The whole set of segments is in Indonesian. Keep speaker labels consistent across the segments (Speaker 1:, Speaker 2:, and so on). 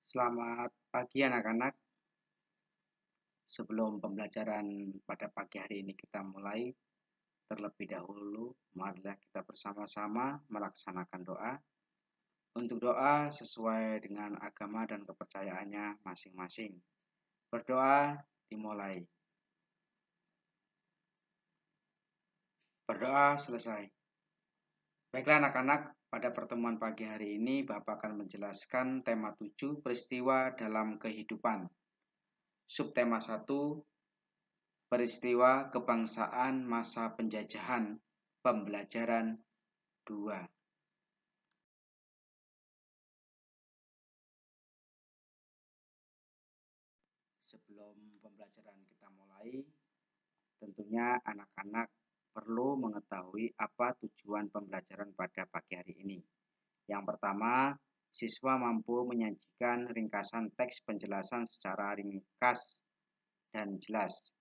Speaker 1: Selamat pagi anak-anak. Sebelum pembelajaran pada pagi hari ini kita mulai, terlebih dahulu marilah kita bersama-sama melaksanakan doa. Untuk doa sesuai dengan agama dan kepercayaannya masing-masing. Berdoa dimulai. Berdoa selesai. Baiklah anak-anak, pada pertemuan pagi hari ini Bapak akan menjelaskan tema 7 peristiwa dalam kehidupan. Subtema 1 peristiwa kebangsaan masa penjajahan, pembelajaran 2. Sebelum pembelajaran kita mulai, tentunya anak-anak perlu mengetahui apa tujuan pembelajaran pada pagi hari ini. Yang pertama, siswa mampu menyajikan ringkasan teks penjelasan secara ringkas dan jelas.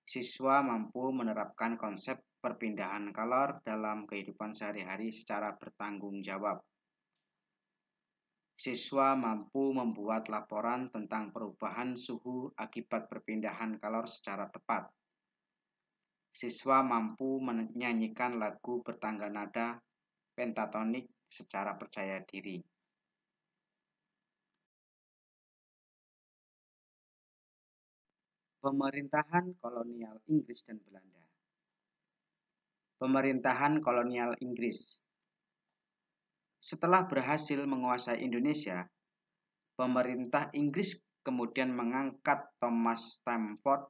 Speaker 1: Siswa mampu menerapkan konsep perpindahan kalor dalam kehidupan sehari-hari secara bertanggung jawab. Siswa mampu membuat laporan tentang perubahan suhu akibat perpindahan kalor secara tepat. Siswa mampu menyanyikan lagu bertangga nada pentatonik secara percaya diri. Pemerintahan kolonial Inggris dan Belanda. Pemerintahan kolonial Inggris. Setelah berhasil menguasai Indonesia, pemerintah Inggris kemudian mengangkat Thomas Stamford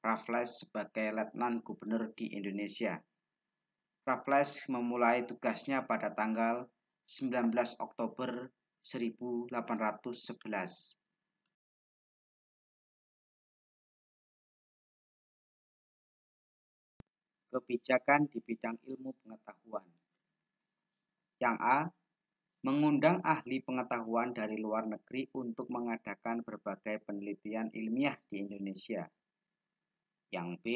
Speaker 1: Raffles sebagai letnan gubernur di Indonesia. Raffles memulai tugasnya pada tanggal 19 Oktober 1811. Kebijakan di bidang ilmu pengetahuan. Yang A. Mengundang ahli pengetahuan dari luar negeri untuk mengadakan berbagai penelitian ilmiah di Indonesia. Yang B.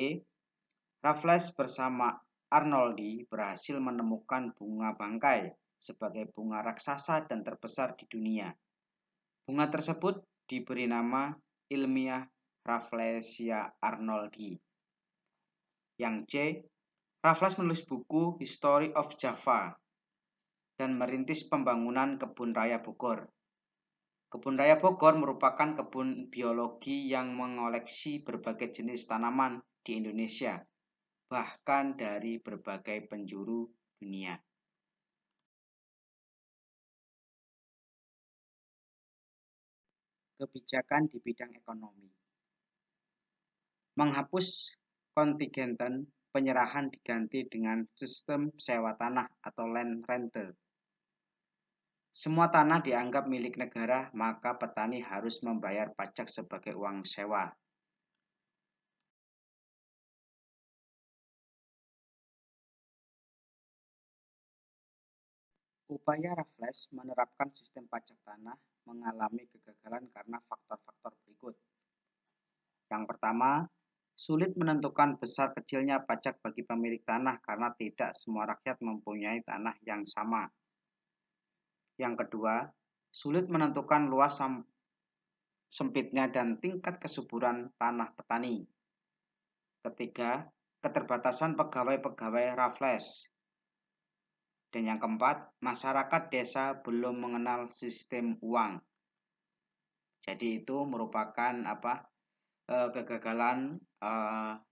Speaker 1: Raffles bersama Arnoldi berhasil menemukan bunga bangkai sebagai bunga raksasa dan terbesar di dunia. Bunga tersebut diberi nama ilmiah Rafflesia arnoldii. Yang C. Raffles menulis buku History of Java dan merintis pembangunan Kebun Raya Bogor. Kebun Raya Bogor merupakan kebun biologi yang mengoleksi berbagai jenis tanaman di Indonesia, bahkan dari berbagai penjuru dunia. Kebijakan di bidang ekonomi. Menghapus kontingenten penyerahan diganti dengan sistem sewa tanah atau land rental. Semua tanah dianggap milik negara, maka petani harus membayar pajak sebagai uang sewa. Upaya Raffles menerapkan sistem pajak tanah mengalami kegagalan karena faktor-faktor berikut. Yang pertama, sulit menentukan besar kecilnya pajak bagi pemilik tanah karena tidak semua rakyat mempunyai tanah yang sama. Yang kedua, sulit menentukan luas sempitnya dan tingkat kesuburan tanah petani. Ketiga, keterbatasan pegawai-pegawai Raffles. Dan yang keempat, masyarakat desa belum mengenal sistem uang. Jadi itu merupakan kegagalan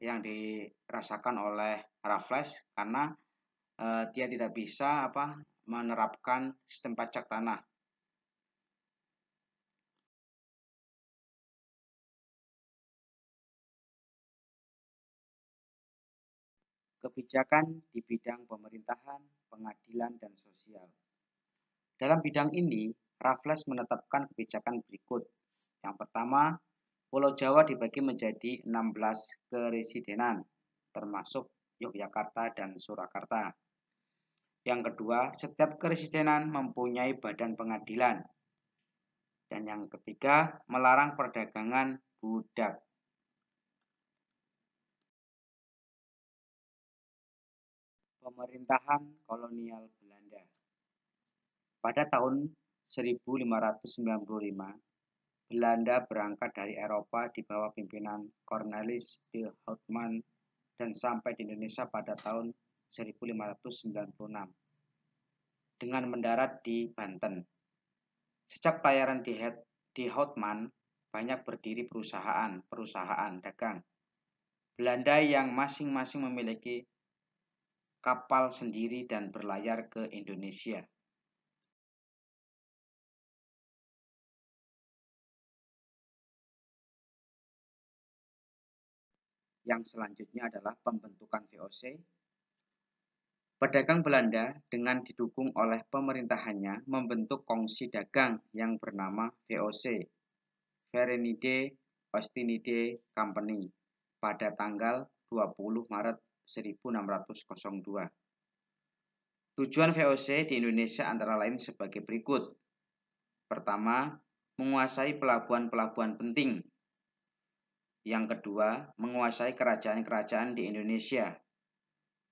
Speaker 1: yang dirasakan oleh Raffles karena dia tidak bisa menerapkan sistem pajak tanah. Kebijakan di bidang pemerintahan, pengadilan, dan sosial. Dalam bidang ini, Raffles menetapkan kebijakan berikut. Yang pertama, Pulau Jawa dibagi menjadi 16 keresidenan, termasuk Yogyakarta dan Surakarta. Yang kedua, setiap keresidenan mempunyai badan pengadilan. Dan yang ketiga, melarang perdagangan budak. Pemerintahan kolonial Belanda. Pada tahun 1595, Belanda berangkat dari Eropa di bawah pimpinan Cornelis de Houtman dan sampai di Indonesia pada tahun 1596 dengan mendarat di Banten. Sejak pelayaran di Houtman, banyak berdiri perusahaan dagang Belanda yang masing-masing memiliki kapal sendiri dan berlayar ke Indonesia. Yang selanjutnya adalah pembentukan VOC. Pedagang Belanda dengan didukung oleh pemerintahannya membentuk kongsi dagang yang bernama VOC, Verenigde Oostindische Compagnie, pada tanggal 20 Maret 1602. Tujuan VOC di Indonesia antara lain sebagai berikut. Pertama, menguasai pelabuhan-pelabuhan penting. Yang kedua, menguasai kerajaan-kerajaan di Indonesia.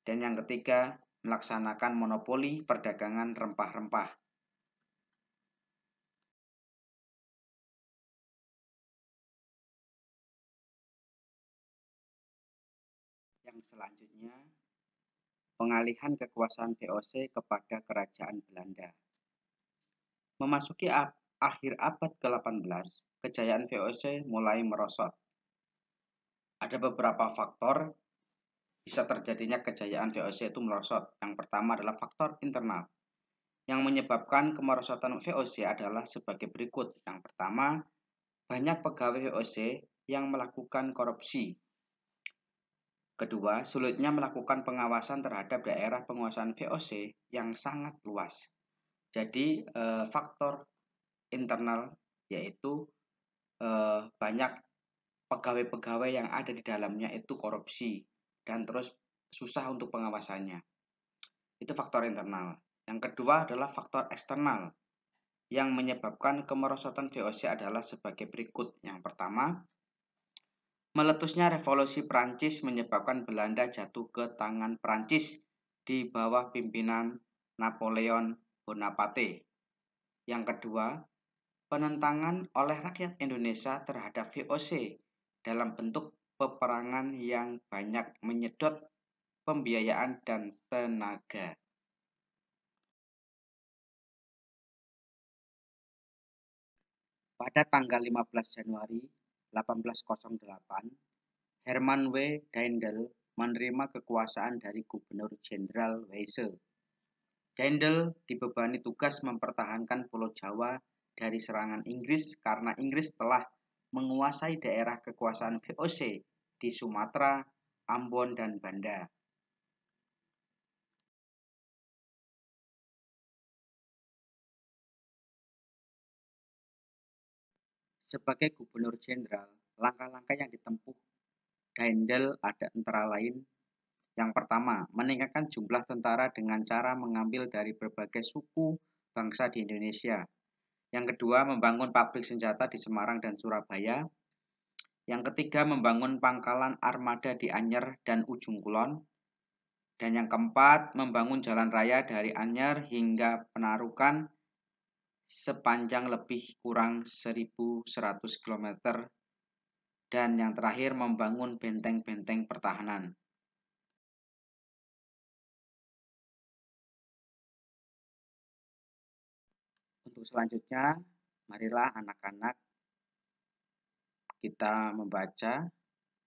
Speaker 1: Dan yang ketiga, melaksanakan monopoli perdagangan rempah-rempah. Yang selanjutnya, pengalihan kekuasaan VOC kepada kerajaan Belanda. Memasuki akhir abad ke-18, kejayaan VOC mulai merosot. Ada beberapa faktor bisa terjadinya kejayaan VOC itu merosot. Yang pertama adalah faktor internal. Yang menyebabkan kemerosotan VOC adalah sebagai berikut. Yang pertama, banyak pegawai VOC yang melakukan korupsi. Kedua, sulitnya melakukan pengawasan terhadap daerah penguasaan VOC yang sangat luas. Jadi, faktor internal yaitu banyak pegawai-pegawai yang ada di dalamnya itu korupsi dan terus susah untuk pengawasannya. Itu faktor internal. Yang kedua adalah faktor eksternal. Yang menyebabkan kemerosotan VOC adalah sebagai berikut. Yang pertama, meletusnya revolusi Prancis menyebabkan Belanda jatuh ke tangan Prancis di bawah pimpinan Napoleon Bonaparte. Yang kedua, penentangan oleh rakyat Indonesia terhadap VOC dalam bentuk peperangan yang banyak menyedot pembiayaan dan tenaga. Pada tanggal 15 Januari 1808, Herman W. Daendel menerima kekuasaan dari Gubernur Jenderal Weyse. Daendel dibebani tugas mempertahankan Pulau Jawa dari serangan Inggris karena Inggris telah menguasai daerah kekuasaan VOC di Sumatera, Ambon, dan Banda. Sebagai Gubernur Jenderal, langkah-langkah yang ditempuh Daendel ada antara lain. Yang pertama, meningkatkan jumlah tentara dengan cara mengambil dari berbagai suku bangsa di Indonesia. Yang kedua, membangun pabrik senjata di Semarang dan Surabaya. Yang ketiga, membangun pangkalan armada di Anyer dan Ujung Kulon. Dan yang keempat, membangun jalan raya dari Anyer hingga Penarukan sepanjang lebih kurang 1.100 km. Dan yang terakhir, membangun benteng-benteng pertahanan. Untuk selanjutnya, marilah anak-anak kita membaca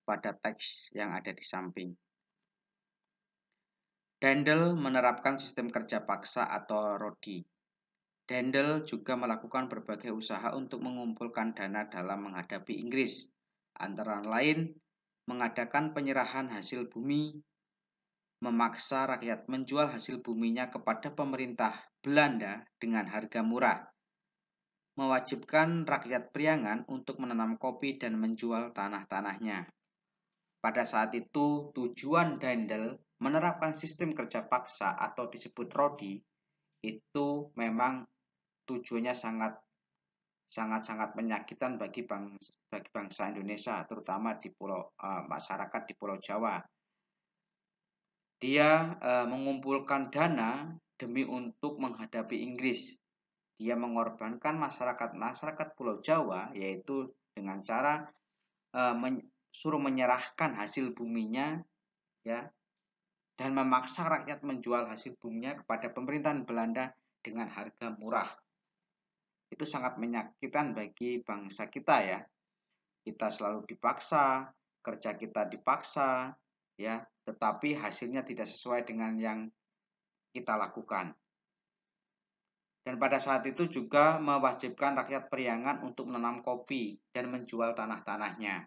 Speaker 1: pada teks yang ada di samping. Daendel menerapkan sistem kerja paksa atau Rodi. Daendel juga melakukan berbagai usaha untuk mengumpulkan dana dalam menghadapi Inggris, antara lain mengadakan penyerahan hasil bumi, memaksa rakyat menjual hasil buminya kepada pemerintah Belanda dengan harga murah, mewajibkan rakyat Priangan untuk menanam kopi dan menjual tanah-tanahnya. Pada saat itu, tujuan Daendel menerapkan sistem kerja paksa atau disebut Rodi itu memang tujuannya sangat menyakitkan bagi bangsa Indonesia, terutama di masyarakat di Pulau Jawa. Dia mengumpulkan dana demi untuk menghadapi Inggris. dia mengorbankan masyarakat Pulau Jawa, yaitu dengan cara suruh menyerahkan hasil buminya, ya, dan memaksa rakyat menjual hasil buminya kepada pemerintahan Belanda dengan harga murah. Itu sangat menyakitkan bagi bangsa kita, ya. Kita selalu dipaksa, kerja kita dipaksa, ya, tetapi hasilnya tidak sesuai dengan yang kita lakukan. Dan pada saat itu juga mewajibkan rakyat Priangan untuk menanam kopi dan menjual tanah-tanahnya.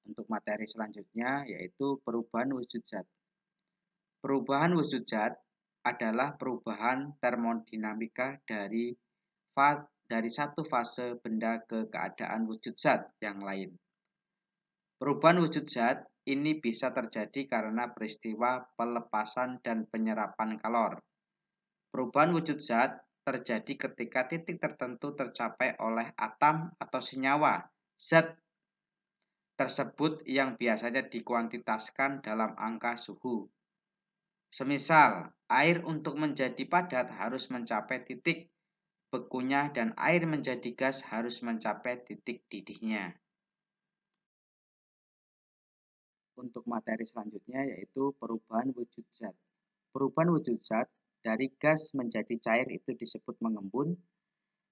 Speaker 1: Untuk materi selanjutnya yaitu perubahan wujud zat. Perubahan wujud zat adalah perubahan termodinamika dari satu fase benda ke keadaan wujud zat yang lain. Perubahan wujud zat ini bisa terjadi karena peristiwa pelepasan dan penyerapan kalor. Perubahan wujud zat terjadi ketika titik tertentu tercapai oleh atom atau senyawa zat tersebut yang biasanya dikuantitaskan dalam angka suhu. Semisal, air untuk menjadi padat harus mencapai titik bekunya dan air menjadi gas harus mencapai titik didihnya. Untuk materi selanjutnya yaitu perubahan wujud zat. Perubahan wujud zat dari gas menjadi cair itu disebut mengembun,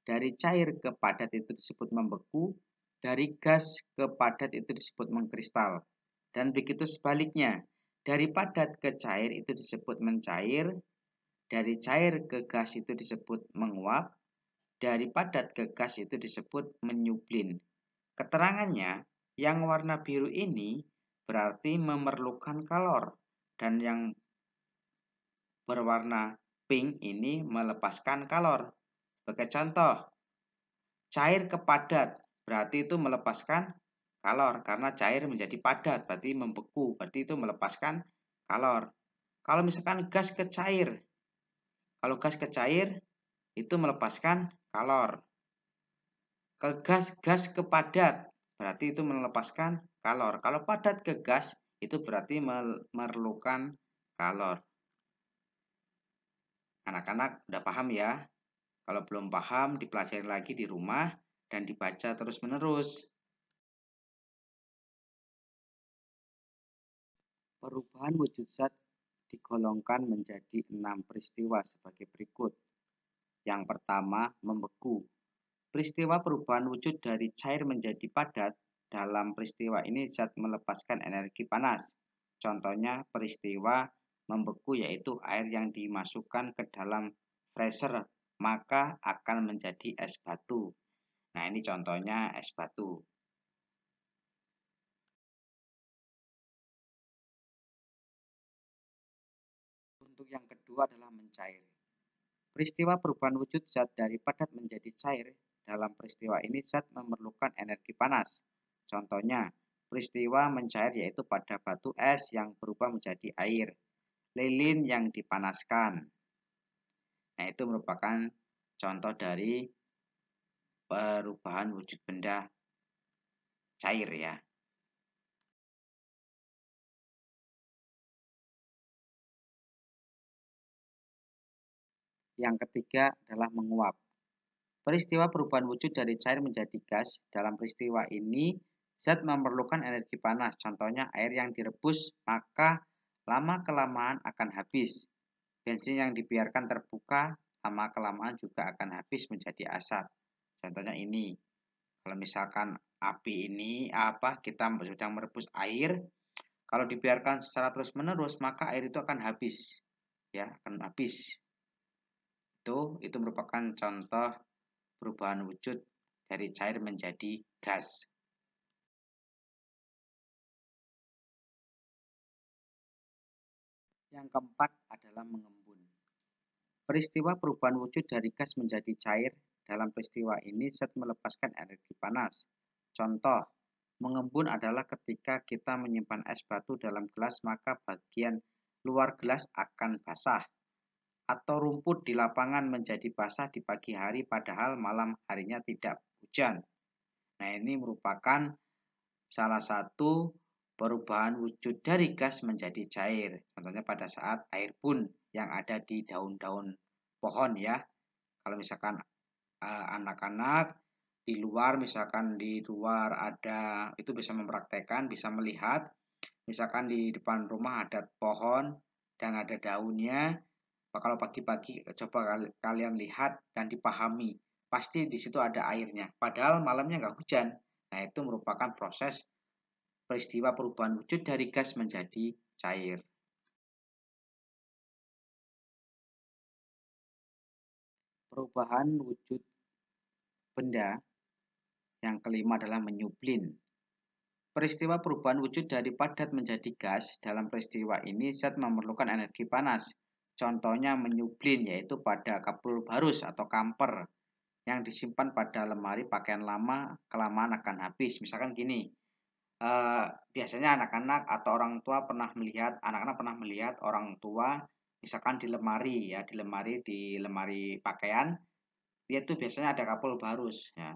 Speaker 1: dari cair ke padat itu disebut membeku, dari gas ke padat itu disebut mengkristal. Dan begitu sebaliknya, dari padat ke cair itu disebut mencair, dari cair ke gas itu disebut menguap, dari padat ke gas itu disebut menyublin. Keterangannya, yang warna biru ini berarti memerlukan kalor, dan yang berwarna pink ini melepaskan kalor. Sebagai contoh, cair ke padat berarti itu melepaskan kalor karena cair menjadi padat berarti membeku, berarti itu melepaskan kalor. Kalau misalkan gas ke cair, kalau gas ke cair itu melepaskan kalor. Kalau gas ke padat berarti itu melepaskan kalor. Kalau padat ke gas itu berarti memerlukan kalor. Anak-anak udah paham ya? Kalau belum paham, dipelajari lagi di rumah dan dibaca terus-menerus. Perubahan wujud zat digolongkan menjadi 6 peristiwa sebagai berikut. Yang pertama, membeku. Peristiwa perubahan wujud dari cair menjadi padat. Dalam peristiwa ini zat melepaskan energi panas. Contohnya peristiwa membeku yaitu air yang dimasukkan ke dalam freezer maka akan menjadi es batu. Nah, ini contohnya es batu. Untuk yang kedua adalah mencair. Peristiwa perubahan wujud zat dari padat menjadi cair. Dalam peristiwa ini zat memerlukan energi panas. Contohnya, peristiwa mencair yaitu pada batu es yang berubah menjadi air, lilin yang dipanaskan. Nah, itu merupakan contoh dari perubahan wujud benda cair ya. Yang ketiga adalah menguap. Peristiwa perubahan wujud dari cair menjadi gas. Dalam peristiwa ini, zat memerlukan energi panas. Contohnya air yang direbus, maka lama-kelamaan akan habis. Bensin yang dibiarkan terbuka, lama-kelamaan juga akan habis menjadi asap. Contohnya ini. Kalau misalkan api ini kita sedang merebus air, kalau dibiarkan secara terus-menerus, maka air itu akan habis. Ya, akan habis. Itu merupakan contoh perubahan wujud dari cair menjadi gas. Yang keempat adalah mengembun. Peristiwa perubahan wujud dari gas menjadi cair. Dalam peristiwa ini zat melepaskan energi panas. Contoh, mengembun adalah ketika kita menyimpan es batu dalam gelas maka bagian luar gelas akan basah. Atau rumput di lapangan menjadi basah di pagi hari padahal malam harinya tidak hujan. Nah, ini merupakan salah satu perubahan wujud dari gas menjadi cair. Contohnya pada saat air bun yang ada di daun-daun pohon ya. Kalau misalkan anak-anak di luar, misalkan di luar ada, itu bisa mempraktekkan, bisa melihat, misalkan di depan rumah ada pohon dan ada daunnya. Kalau pagi-pagi coba kalian lihat dan dipahami, pasti di situ ada airnya. Padahal malamnya nggak hujan. Nah, itu merupakan proses peristiwa perubahan wujud dari gas menjadi cair. Perubahan wujud benda yang kelima adalah menyublin. Peristiwa perubahan wujud dari padat menjadi gas, dalam peristiwa ini zat memerlukan energi panas. Contohnya menyublin, yaitu pada kapur barus atau kamper yang disimpan pada lemari pakaian lama, kelamaan akan habis. Misalkan gini, biasanya anak-anak atau orang tua anak-anak pernah melihat orang tua misalkan di lemari ya, di lemari pakaian, dia tuh biasanya ada kapur barus ya.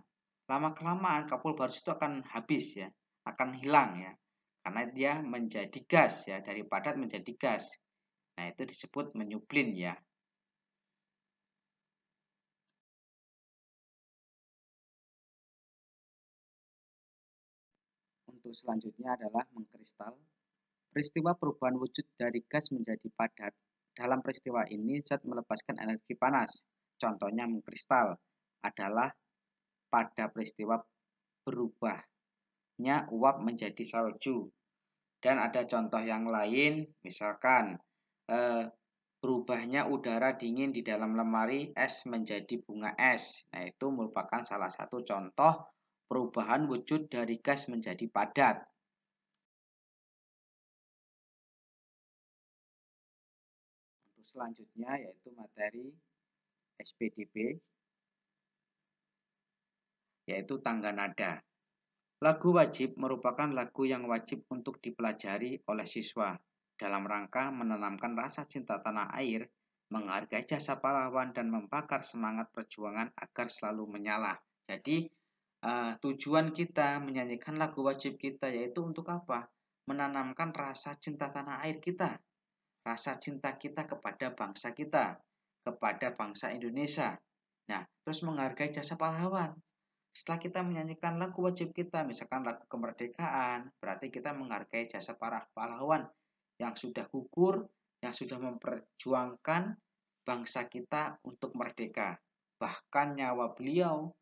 Speaker 1: Lama-kelamaan kapur barus itu akan habis ya, akan hilang ya. Karena dia menjadi gas ya, dari padat menjadi gas. Nah, itu disebut menyublin ya. Untuk selanjutnya adalah mengkristal. Peristiwa perubahan wujud dari gas menjadi padat. Dalam peristiwa ini, zat melepaskan energi panas. Contohnya mengkristal adalah pada peristiwa berubahnya uap menjadi salju. Dan ada contoh yang lain, misalkan berubahnya udara dingin di dalam lemari es menjadi bunga es. Nah, itu merupakan salah satu contoh perubahan wujud dari gas menjadi padat. Untuk selanjutnya yaitu materi SPDB, yaitu tangga nada. Lagu wajib merupakan lagu yang wajib untuk dipelajari oleh siswa dalam rangka menanamkan rasa cinta tanah air, menghargai jasa pahlawan, dan membakar semangat perjuangan agar selalu menyala. Jadi, tujuan kita menyanyikan lagu wajib kita yaitu untuk apa? Menanamkan rasa cinta tanah air kita, rasa cinta kita kepada bangsa kita, kepada bangsa Indonesia. Nah, terus menghargai jasa pahlawan. Setelah kita menyanyikan lagu wajib kita, misalkan lagu kemerdekaan, berarti kita menghargai jasa para pahlawan yang sudah gugur, yang sudah memperjuangkan bangsa kita untuk merdeka. Bahkan nyawa beliau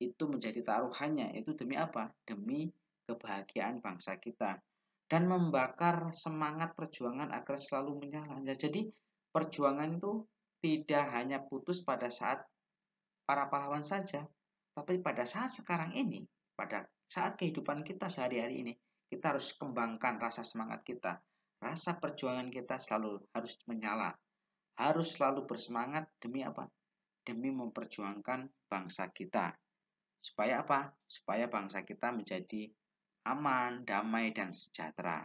Speaker 1: itu menjadi taruhannya, itu demi apa? Demi kebahagiaan bangsa kita. Dan membakar semangat perjuangan agar selalu menyala. Jadi perjuangan itu tidak hanya putus pada saat para pahlawan saja, tapi pada saat sekarang ini, pada saat kehidupan kita sehari-hari ini, kita harus kembangkan rasa semangat kita. Rasa perjuangan kita selalu harus menyala. Harus selalu bersemangat demi apa? Demi memperjuangkan bangsa kita. Supaya apa? Supaya bangsa kita menjadi aman, damai, dan sejahtera.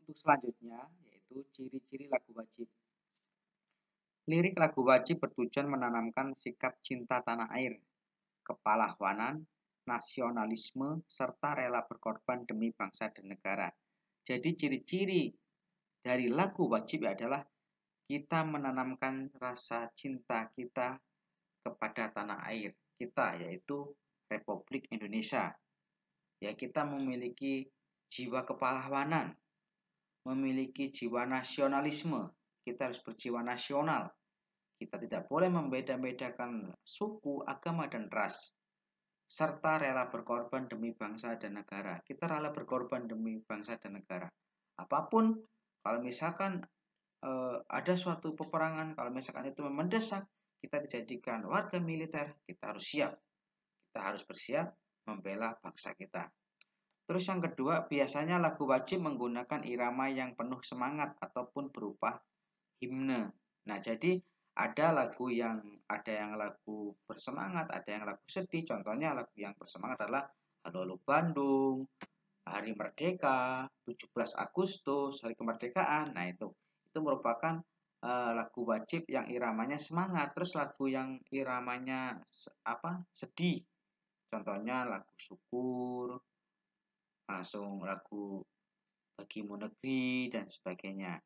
Speaker 1: Untuk selanjutnya, yaitu ciri-ciri lagu wajib. Lirik lagu wajib bertujuan menanamkan sikap cinta tanah air, kepahlawanan, nasionalisme, serta rela berkorban demi bangsa dan negara. Jadi ciri-ciri dari lagu wajib adalah kita menanamkan rasa cinta kita kepada tanah air kita, yaitu Republik Indonesia. Ya, kita memiliki jiwa kepahlawanan, memiliki jiwa nasionalisme. Kita harus berjiwa nasional. Kita tidak boleh membeda-bedakan suku, agama, dan ras. Serta rela berkorban demi bangsa dan negara. Kita rela berkorban demi bangsa dan negara. Apapun, kalau misalkan ada suatu peperangan, kalau misalkan itu mendesak, kita dijadikan warga militer, kita harus siap. Kita harus bersiap membela bangsa kita. Terus yang kedua, biasanya lagu wajib menggunakan irama yang penuh semangat ataupun berupa himne. Nah, jadi ada yang lagu bersemangat, ada yang lagu sedih. Contohnya lagu yang bersemangat adalah Halo Halo Bandung, Hari Merdeka, 17 Agustus, Hari Kemerdekaan. Nah, itu merupakan lagu wajib yang iramanya semangat, terus lagu yang iramanya sedih. Contohnya lagu syukur, langsung lagu Bagimu Negeri dan sebagainya.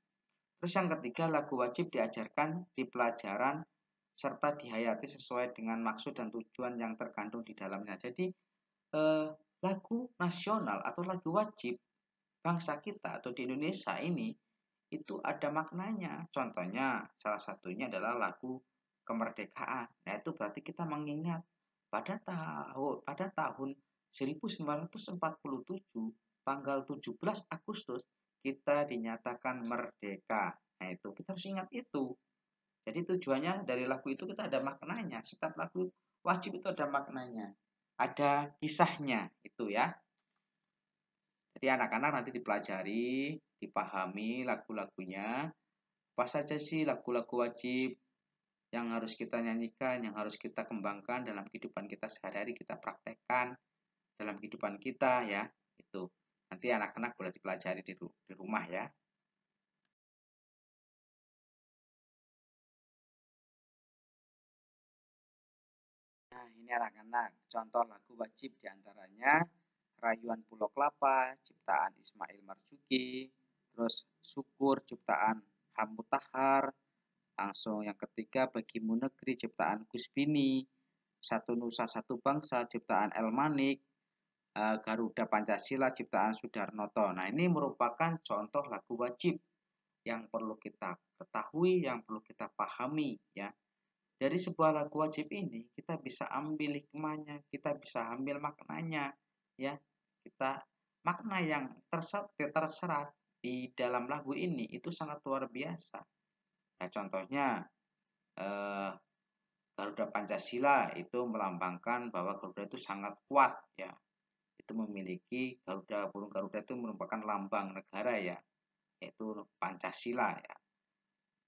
Speaker 1: Terus yang ketiga, lagu wajib diajarkan di pelajaran serta dihayati sesuai dengan maksud dan tujuan yang terkandung di dalamnya. Jadi lagu nasional atau lagu wajib bangsa kita atau di Indonesia ini itu ada maknanya. Contohnya salah satunya adalah lagu kemerdekaan. Nah, itu berarti kita mengingat pada tahun 1947 tanggal 17 Agustus kita dinyatakan merdeka. Nah, itu kita harus ingat itu. Jadi tujuannya dari lagu itu kita ada maknanya. Setiap lagu wajib itu ada maknanya. Ada kisahnya itu ya. Jadi anak-anak nanti dipelajari, dipahami lagu-lagunya. Apa saja sih lagu-lagu wajib yang harus kita nyanyikan, yang harus kita kembangkan dalam kehidupan kita sehari-hari, kita praktekkan dalam kehidupan kita ya. Itu. Nanti anak-anak boleh dipelajari di rumah ya. Nah, ini anak-anak, contoh lagu wajib diantaranya Rayuan Pulau Kelapa, ciptaan Ismail Marzuki, terus Syukur, ciptaan Hammu Tahar, langsung yang ketiga Bagimu Negeri, ciptaan Gus Bini, Satu Nusa Satu Bangsa, ciptaan El Manik, Garuda Pancasila, ciptaan Sudarnoto. Nah, ini merupakan contoh lagu wajib yang perlu kita ketahui, yang perlu kita pahami ya. Dari sebuah lagu wajib ini kita bisa ambil hikmahnya, kita bisa ambil maknanya ya. Kita makna yang terserat di dalam lagu ini itu sangat luar biasa. Nah, contohnya Garuda Pancasila itu melambangkan bahwa Garuda itu sangat kuat ya. Itu memiliki burung Garuda itu merupakan lambang negara ya, yaitu Pancasila ya.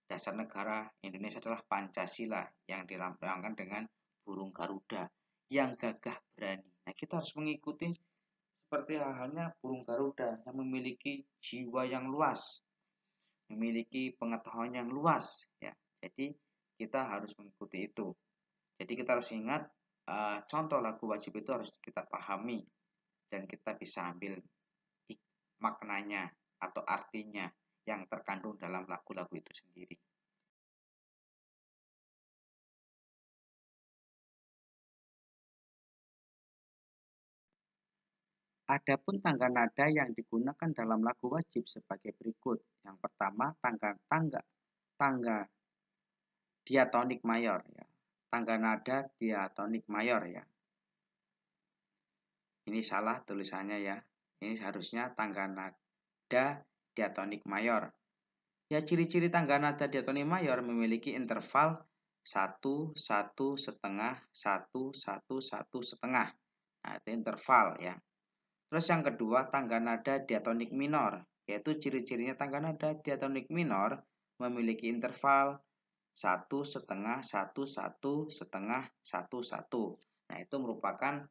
Speaker 1: Dasar negara Indonesia adalah Pancasila yang dilambangkan dengan burung Garuda yang gagah berani. Nah, kita harus mengikuti seperti halnya burung Garuda yang memiliki jiwa yang luas, memiliki pengetahuan yang luas ya. Jadi kita harus mengikuti itu. Jadi kita harus ingat contoh lagu wajib itu harus kita pahami dan kita bisa ambil maknanya atau artinya yang terkandung dalam lagu-lagu itu sendiri. Adapun tangga nada yang digunakan dalam lagu wajib sebagai berikut. Yang pertama, tangga diatonik mayor ya. Tangga nada diatonik mayor ya. Ini salah tulisannya ya. Ini seharusnya tangga nada diatonik mayor. Ya, ciri-ciri tangga nada diatonik mayor memiliki interval 1, 1, setengah, 1, 1, 1, setengah. Nah, itu interval ya. Terus yang kedua, tangga nada diatonik minor, yaitu ciri-cirinya tangga nada diatonik minor memiliki interval 1 setengah, 1, 1, setengah, 1, 1. Nah, itu merupakan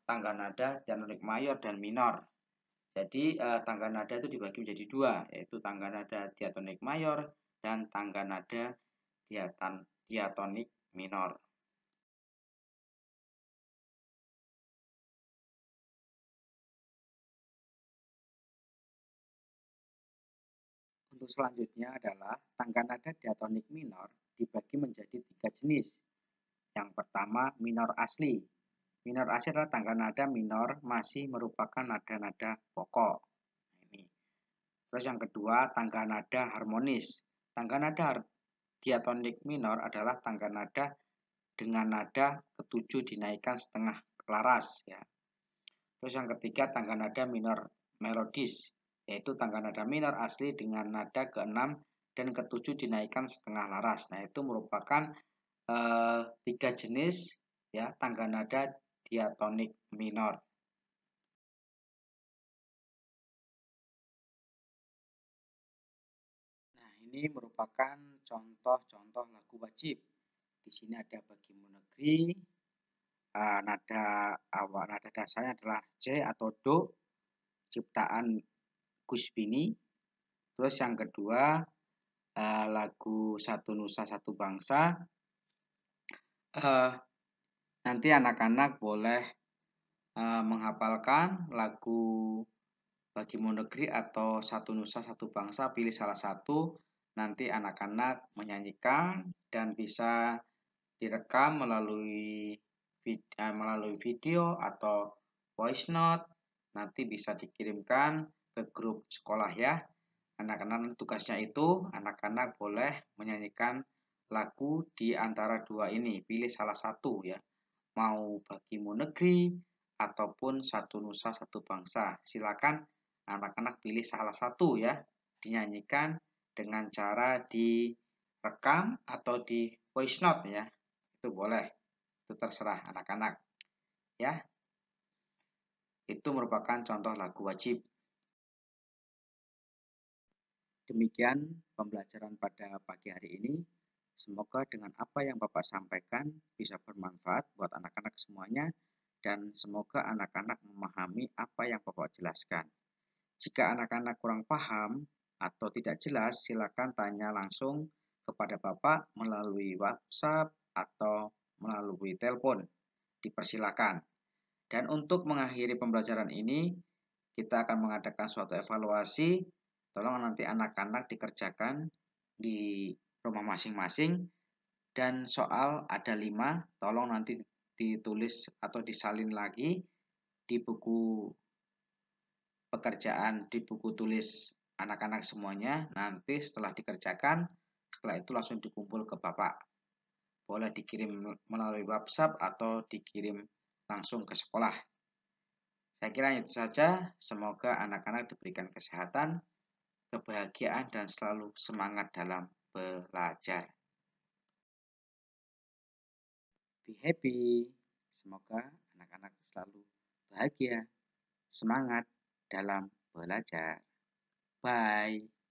Speaker 1: tangga nada diatonik mayor dan minor. Jadi tangga nada itu dibagi menjadi dua, yaitu tangga nada diatonik mayor dan tangga nada diatonik minor. Untuk selanjutnya adalah tangga nada diatonik minor dibagi menjadi 3 jenis. Yang pertama, minor asli. Minor asli adalah tangga nada minor masih merupakan nada-nada pokok. Ini. Terus yang kedua, tangga nada harmonis. Tangga nada diatonik minor adalah tangga nada dengan nada ketujuh dinaikkan setengah laras ya. Terus yang ketiga, tangga nada minor melodis, yaitu tangga nada minor asli dengan nada ke-6 dan ke-7 dinaikkan setengah laras. Nah, itu merupakan 3 jenis ya tangga nada diatonik minor. Nah, ini merupakan contoh-contoh lagu wajib. Di sini ada Bagimu Negeri, nada dasarnya adalah C atau Do, ciptaan Gus Bini. Terus yang kedua lagu Satu Nusa Satu Bangsa, nanti anak-anak boleh menghafalkan lagu Bagimu Negeri atau Satu Nusa Satu Bangsa, pilih salah satu. Nanti anak-anak menyanyikan dan bisa direkam melalui video atau voice note. Nanti bisa dikirimkan ke grup sekolah ya. Anak-anak tugasnya itu, anak-anak boleh menyanyikan lagu di antara dua ini. Pilih salah satu ya. Mau Bagimu Negeri ataupun Satu Nusa Satu Bangsa. Silakan anak-anak pilih salah satu ya. Dinyanyikan dengan cara direkam atau di voice note ya. Itu boleh. Itu terserah anak-anak ya. Itu merupakan contoh lagu wajib. Demikian pembelajaran pada pagi hari ini. Semoga dengan apa yang Bapak sampaikan bisa bermanfaat buat anak-anak semuanya dan semoga anak-anak memahami apa yang Bapak jelaskan. Jika anak-anak kurang paham atau tidak jelas, silakan tanya langsung kepada Bapak melalui WhatsApp atau melalui telepon. Dipersilakan. Dan untuk mengakhiri pembelajaran ini, kita akan mengadakan suatu evaluasi. Tolong nanti anak-anak dikerjakan di rumah masing-masing. Dan soal ada 5, tolong nanti ditulis atau disalin lagi di buku pekerjaan, di buku tulis anak-anak semuanya. Nanti setelah dikerjakan, setelah itu langsung dikumpul ke Bapak. Boleh dikirim melalui WhatsApp atau dikirim langsung ke sekolah. Saya kira itu saja. Semoga anak-anak diberikan kesehatan, kebahagiaan, dan selalu semangat dalam belajar. Be happy. Semoga anak-anak selalu bahagia, semangat dalam belajar. Bye.